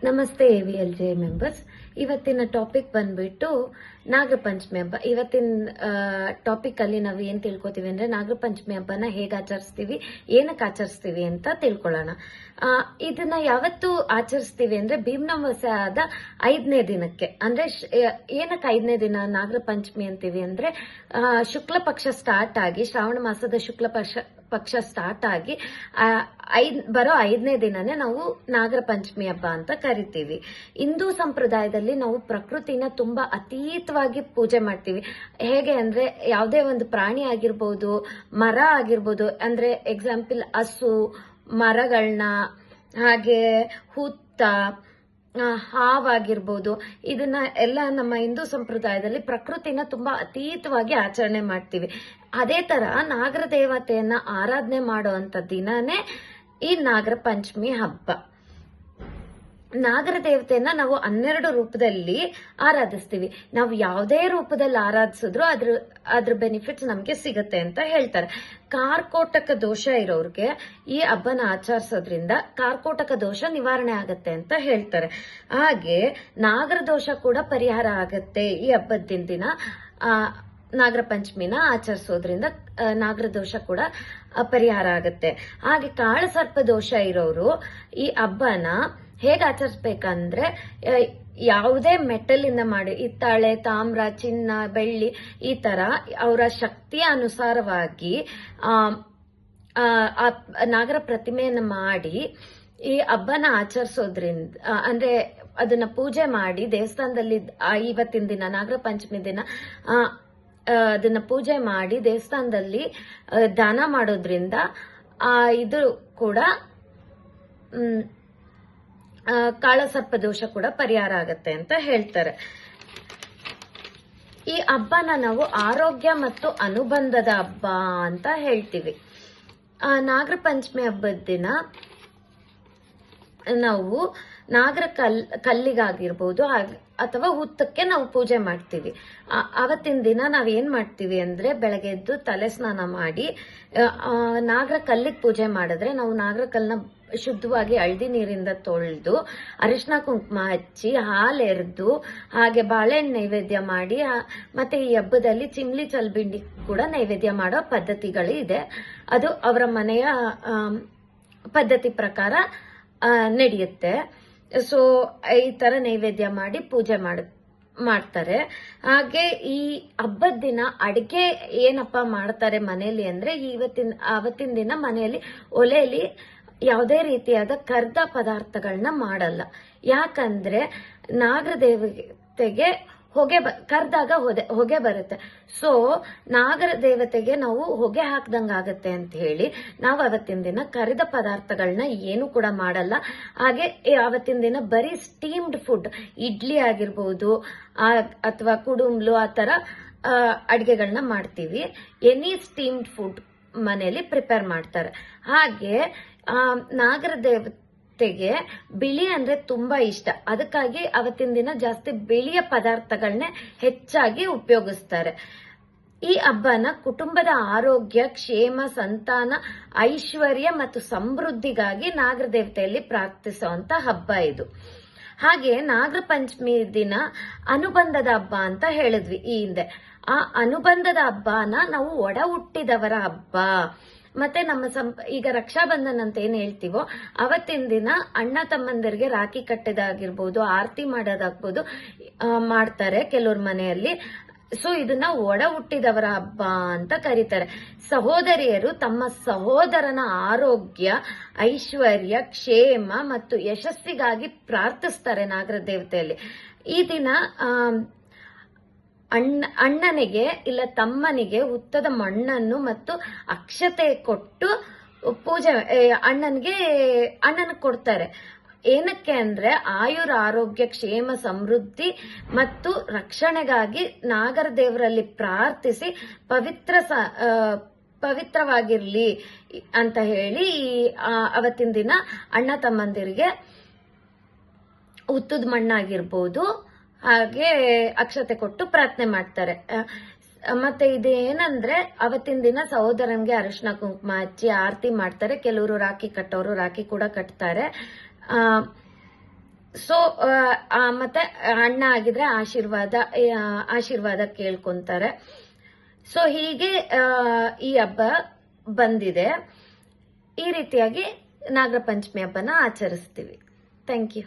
ನಮಸ್ತೆ AVLJ members. ಇವತ್ತಿನ topic ಬಂದ್ಬಿಟ್ಟು ನಾಗರ ಪಂಚಮಿ ಹಬ್ಬ. ಇವತ್ತಿನ ಟಾಪಿಕ್ ಅಲ್ಲಿ ನಾವು ಏನ್ ತಿಳ್ಕೊತೀವಿ ಅಂದ್ರೆ ನಾಗರ ಪಂಚಮಿ ಹಬ್ಬನ ಹೇಗೆ ಆಚರಿಸ್ತೀವಿ, ಏನಕ್ಕೆ ಆಚರಿಸ್ತೀವಿ ಅಂತ ತಿಳ್ಕೊಳ್ಳೋಣ. ಇದನ್ನ ಯಾವತ್ತು ಆಚರಿಸ್ತೀವಿ ಅಂದ್ರೆ ಭೀಮನವಸೆ ಆದ 5ನೇ ದಿನಕ್ಕೆ. ಅಂದ್ರೆ ಏನಕ್ಕೆ 5ನೇ ದಿನ ನಾಗರ ಪಂಚಮಿ ಅಂತೀವಿ ಅಂದ್ರೆ ಶುಕ್ಲ ಪಕ್ಷ ಸ್ಟಾರ್ಟ್ ಆಗಿ, ಶ್ರಾವಣ ಮಾಸದ ಶುಕ್ಲ ಪಕ್ಷ ಸ್ಟಾರ್ಟ್ ಆಗಿ ಬರೋ 5ನೇ ದಿನನೇ ನಾವು ನಾಗರ ಪಂಚಮಿ ಹಬ್ಬ ಅಂತ ಕರಿತೀವಿ. ಹಿಂದೂ ಸಂಪ್ರದಾಯದಲ್ಲಿ ನಾವು ಪ್ರಕೃತಿನ ತುಂಬಾ ಅತೀತವಾಗಿ ಪೂಜೆ ಮಾಡ್ತೀವಿ. ಹೇಗೆ ಅಂದ್ರೆ ಯಾವುದೇ ಒಂದು ಪ್ರಾಣಿ ಆಗಿರ್ಬೋದು, ಮರ ಆಗಿರ್ಬೋದು, ಅಂದ್ರೆ ಎಕ್ಸಾಂಪಲ್ ಹಸು, ಮರಗಳನ್ನ, ಹಾಗೆ ಹುತ್ತ, ಹಾವಾಗಿರ್ಬೋದು, ಇದನ್ನ ಎಲ್ಲ ನಮ್ಮ ಹಿಂದೂ ಸಂಪ್ರದಾಯದಲ್ಲಿ ಪ್ರಕೃತಿನ ತುಂಬಾ ಅತೀತವಾಗಿ ಆಚರಣೆ ಮಾಡ್ತೀವಿ. ಅದೇ ತರ ನಾಗರ ದೇವತೆಯನ್ನ ಆರಾಧನೆ ಮಾಡುವಂತ ದಿನನೇ ಈ ನಾಗರ ಪಂಚಮಿ ಹಬ್ಬ. ನಾಗರ ದೇವತೆಯನ್ನ ನಾವು 12 ರೂಪದಲ್ಲಿ ಆರಾಧಿಸ್ತೀವಿ. ನಾವು ಯಾವುದೇ ರೂಪದಲ್ಲಿ ಆರಾಧಿಸಿದ್ರು ಅದ್ರ ಬೆನಿಫಿಟ್ಸ್ ನಮ್ಗೆ ಸಿಗತ್ತೆ ಅಂತ ಹೇಳ್ತಾರೆ. ಕಾರ್ಕೋಟಕ ದೋಷ ಇರೋರ್ಗೆ ಈ ಹಬ್ಬನ ಆಚರಿಸೋದ್ರಿಂದ ಕಾರ್ಕೋಟಕ ದೋಷ ನಿವಾರಣೆ ಆಗತ್ತೆ ಅಂತ ಹೇಳ್ತಾರೆ. ಹಾಗೆ ನಾಗರ ದೋಷ ಕೂಡ ಪರಿಹಾರ ಆಗತ್ತೆ ಈ ಹಬ್ಬದ ದಿನ. ನಾಗರ ಪಂಚಮಿನ ಆಚರಿಸೋದ್ರಿಂದ ನಾಗರ ದೋಷ ಕೂಡ ಪರಿಹಾರ ಆಗತ್ತೆ. ಹಾಗೆ ಕಾಳಸರ್ಪ ದೋಷ ಇರೋರು ಈ ಹಬ್ಬನ ಹೇಗೆ ಆಚರಿಸ್ಬೇಕಂದ್ರೆ ಯಾವುದೇ ಮೆಟಲ್ ಇಂದ ಮಾಡಿ, ಹಿತ್ತಾಳೆ, ತಾಮ್ರ, ಚಿನ್ನ, ಬೆಳ್ಳಿ, ಈ ತರ ಅವರ ಶಕ್ತಿಯ ಅನುಸಾರವಾಗಿ ನಾಗರ ಪ್ರತಿಮೆಯನ್ನ ಮಾಡಿ ಈ ಹಬ್ಬನ ಆಚರಿಸೋದ್ರಿಂದ, ಅಂದ್ರೆ ಅದನ್ನ ಪೂಜೆ ಮಾಡಿ ದೇವಸ್ಥಾನದಲ್ಲಿ ಇವತ್ತಿನ ದಿನ ನಾಗರ ಪಂಚಮಿ ದಿನ ಅದನ್ನ ಪೂಜೆ ಮಾಡಿ ದೇವಸ್ಥಾನದಲ್ಲಿ ದಾನ ಮಾಡೋದ್ರಿಂದ ಇದು ಕೂಡ ಕಾಳಸರ್ಪ ದೋಷ ಕೂಡ ಪರಿಹಾರ ಆಗತ್ತೆ ಅಂತ ಹೇಳ್ತಾರೆ. ಈ ಹಬ್ಬನ ನಾವು ಆರೋಗ್ಯ ಮತ್ತು ಅನುಬಂಧದ ಹಬ್ಬ ಅಂತ ಹೇಳ್ತೀವಿ. ನಾಗರ ಪಂಚಮಿ ಹಬ್ಬದ ದಿನ ನಾವು ನಾಗರ ಕಲ್ಲಿಗಾಗಿರ್ಬೋದು ಅಥವಾ ಹುತ್ತಕ್ಕೆ ನಾವು ಪೂಜೆ ಮಾಡ್ತೀವಿ. ಅವತ್ತಿನ ದಿನ ನಾವೇನ್ ಮಾಡ್ತೀವಿ ಅಂದ್ರೆ ಬೆಳಗ್ಗೆ ಎದ್ದು ತಲೆ ಸ್ನಾನ ಮಾಡಿ ನಾಗರ ಕಲ್ಲಿಗೆ ಪೂಜೆ ಮಾಡಿದ್ರೆ, ನಾವು ನಾಗರ ಕಲ್ಲನ್ನ ಶುದ್ಧವಾಗಿ ಹಳದಿ ನೀರಿಂದ ತೊಳೆದು ಅರಿಶಿನ ಕುಂಕುಮ ಹಚ್ಚಿ ಹಾಲೆರೆದು ಹಾಗೆ ಬಾಳೆಹಣ್ಣು ನೈವೇದ್ಯ ಮಾಡಿ, ಮತ್ತೆ ಈ ಹಬ್ಬದಲ್ಲಿ ಚಿಮ್ಲಿ ಚಲ್ಬಿಂಡಿ ಕೂಡ ನೈವೇದ್ಯ ಮಾಡೋ ಪದ್ಧತಿಗಳು ಇದೆ. ಅದು ಅವರ ಮನೆಯ ಪದ್ಧತಿ ಪ್ರಕಾರ ನಡೆಯುತ್ತೆ. ಸೊ ಈ ತರ ನೈವೇದ್ಯ ಮಾಡಿ ಪೂಜೆ ಮಾಡ್ತಾರೆ. ಹಾಗೆ ಈ ಹಬ್ಬದ ದಿನ ಅಡಿಗೆ ಏನಪ್ಪ ಮಾಡ್ತಾರೆ ಮನೆಯಲ್ಲಿ ಅಂದ್ರೆ, ಅವತ್ತಿನ ದಿನ ಮನೆಯಲ್ಲಿ ಒಲೆಯಲ್ಲಿ ಯಾವುದೇ ರೀತಿಯಾದ ಕರ್ದ ಪದಾರ್ಥಗಳನ್ನ ಮಾಡಲ್ಲ. ಯಾಕಂದ್ರೆ ನಾಗರ ದೇವತೆಗೆ ಕರ್ದಾಗ ಹೊಗೆ ಬರುತ್ತೆ. ಸೊ ನಾಗರ ದೇವತೆಗೆ ನಾವು ಹೊಗೆ ಹಾಕ್ದಂಗ ಆಗತ್ತೆ ಅಂತ ಹೇಳಿ ನಾವು ಅವತ್ತಿನ ದಿನ ಕರಿದ ಪದಾರ್ಥಗಳನ್ನ ಏನು ಕೂಡ ಮಾಡಲ್ಲ. ಹಾಗೆ ಅವತ್ತಿನ ದಿನ ಬರೀ ಸ್ಟೀಮ್ಡ್ ಫುಡ್, ಇಡ್ಲಿ ಆಗಿರ್ಬೋದು ಅಥವಾ ಕುಡುಂಬ್ಲು, ಆ ತರ ಅಡಿಗೆಗಳನ್ನ ಮಾಡ್ತೀವಿ. ಎನಿ ಸ್ಟೀಮ್ಡ್ ಫುಡ್ ಮನೆಯಲ್ಲಿ ಪ್ರಿಪೇರ್ ಮಾಡ್ತಾರೆ. ಹಾಗೆ ನಾಗರ ದೇವತೆಗೆ ಬಿಳಿ ಅಂದ್ರೆ ತುಂಬಾ ಇಷ್ಟ. ಅದಕ್ಕಾಗಿ ಅವತ್ತಿನ ದಿನ ಜಾಸ್ತಿ ಬಿಳಿಯ ಪದಾರ್ಥಗಳನ್ನೇ ಹೆಚ್ಚಾಗಿ ಉಪಯೋಗಿಸ್ತಾರೆ. ಈ ಹಬ್ಬನ ಕುಟುಂಬದ ಆರೋಗ್ಯ, ಕ್ಷೇಮ, ಸಂತಾನ, ಐಶ್ವರ್ಯ ಮತ್ತು ಸಮೃದ್ಧಿಗಾಗಿ ನಾಗರ ದೇವತೆಯಲ್ಲಿ ಪ್ರಾರ್ಥಿಸುವಂತ ಹಬ್ಬ ಇದು. ಹಾಗೆ ನಾಗರ ಪಂಚಮಿ ದಿನ ಅನುಬಂಧದ ಹಬ್ಬ ಅಂತ ಹೇಳಿದ್ವಿ ಈ ಹಿಂದೆ. ಆ ಅನುಬಂಧದ ಹಬ್ಬನ ನಾವು ಒಡ ಹುಟ್ಟಿದವರ ಹಬ್ಬ. ಮತ್ತೆ ಈಗ ರಕ್ಷಾಬಂಧನ್ ಅಂತ ಏನ್ ಹೇಳ್ತೀವೋ ಅವತ್ತಿನ ದಿನ ಅಣ್ಣ ತಮ್ಮಂದಿರಿಗೆ ರಾಖಿ ಕಟ್ಟೋದಾಗಿರ್ಬೋದು, ಆರತಿ ಮಾಡೋದಾಗ್ಬೋದು ಮಾಡ್ತಾರೆ ಕೆಲವ್ರ ಮನೆಯಲ್ಲಿ. ಸೊ ಇದನ್ನ ಒಡ ಹುಟ್ಟಿದವರ ಹಬ್ಬ ಅಂತ ಕರೀತಾರೆ. ಸಹೋದರಿಯರು ತಮ್ಮ ಸಹೋದರನ ಆರೋಗ್ಯ, ಐಶ್ವರ್ಯ, ಕ್ಷೇಮ ಮತ್ತು ಯಶಸ್ಸಿಗಾಗಿ ಪ್ರಾರ್ಥಿಸ್ತಾರೆ ನಾಗರ ದೇವತೆಯಲ್ಲಿ. ಈ ದಿನ ಅಣ್ಣನಿಗೆ ಇಲ್ಲ ತಮ್ಮನಿಗೆ ಹುತ್ತದ ಮಣ್ಣನ್ನು ಮತ್ತು ಅಕ್ಷತೆ ಕೊಟ್ಟು ಪೂಜೆ ಅಣ್ಣನಿಗೆ ಕೊಡ್ತಾರೆ. ಏನಕ್ಕೆ ಅಂದ್ರೆ ಆಯುರ, ಆರೋಗ್ಯ, ಕ್ಷೇಮ, ಸಮೃದ್ಧಿ ಮತ್ತು ರಕ್ಷಣೆಗಾಗಿ ನಾಗರ ದೇವರಲ್ಲಿ ಪ್ರಾರ್ಥಿಸಿ ಪವಿತ್ರವಾಗಿರ್ಲಿ ಅಂತ ಹೇಳಿ ಅವತ್ತಿನ ದಿನ ಅಣ್ಣ ತಮ್ಮಂದಿರಿಗೆ ಹುತ್ತದ ಮಣ್ಣಾಗಿರ್ಬೋದು ಹಾಗೆ ಅಕ್ಷತೆ ಕೊಟ್ಟು ಪ್ರಾರ್ಥನೆ ಮಾಡ್ತಾರೆ. ಮತ್ತೆ ಇದೇನಂದ್ರೆ ಅವತ್ತಿನ ದಿನ ಸಹೋದರನ್ಗೆ ಅರಿಶಿನ ಕುಂಕುಮ ಹಚ್ಚಿ ಆರತಿ ಮಾಡ್ತಾರೆ. ಕೆಲವರು ರಾಖಿ ಕಟ್ಟೋರು ರಾಖಿ ಕೂಡ ಕಟ್ತಾರೆ. ಸೊ ಮತ್ತೆ ಅಣ್ಣ ಆಗಿದ್ರೆ ಆಶೀರ್ವಾದ ಕೇಳ್ಕೊಂತಾರೆ. ಸೊ ಹೀಗೆ ಈ ಹಬ್ಬ ಬಂದಿದೆ. ಈ ರೀತಿಯಾಗಿ ನಾಗರ ಪಂಚಮಿ ಹಬ್ಬನ ಆಚರಿಸ್ತೀವಿ. Thank you.